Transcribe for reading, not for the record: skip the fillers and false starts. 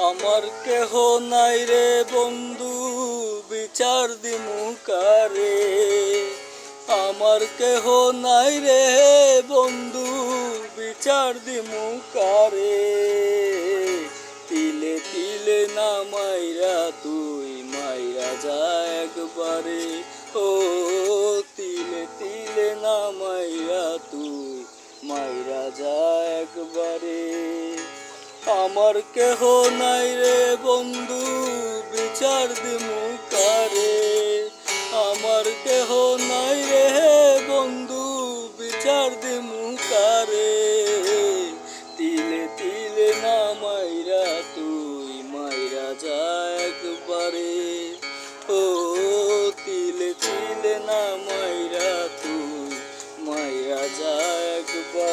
আমার কেহ নাই রে বন্ধু, বিচার দিমু কারে। আমার কেহ নাই রে বন্ধু, বিচার দিমু কারে। তিলে তিলে না মাইরা তুই মাইরা যা একবারে। ও তিলে তিলে না মাইরা তুই মাইরা যা একবারে। আমার কেহ নাই রে বন্ধু, বিচার দিমু কারে। আমার কেহ নাই রে বন্ধু, বিচার দিমু কারে। তিলে তিলে না মাইরা তুই মাইরা যা একবারে। ও তিলে তিলে না মাইরা তুই মাইরা যা একবারে।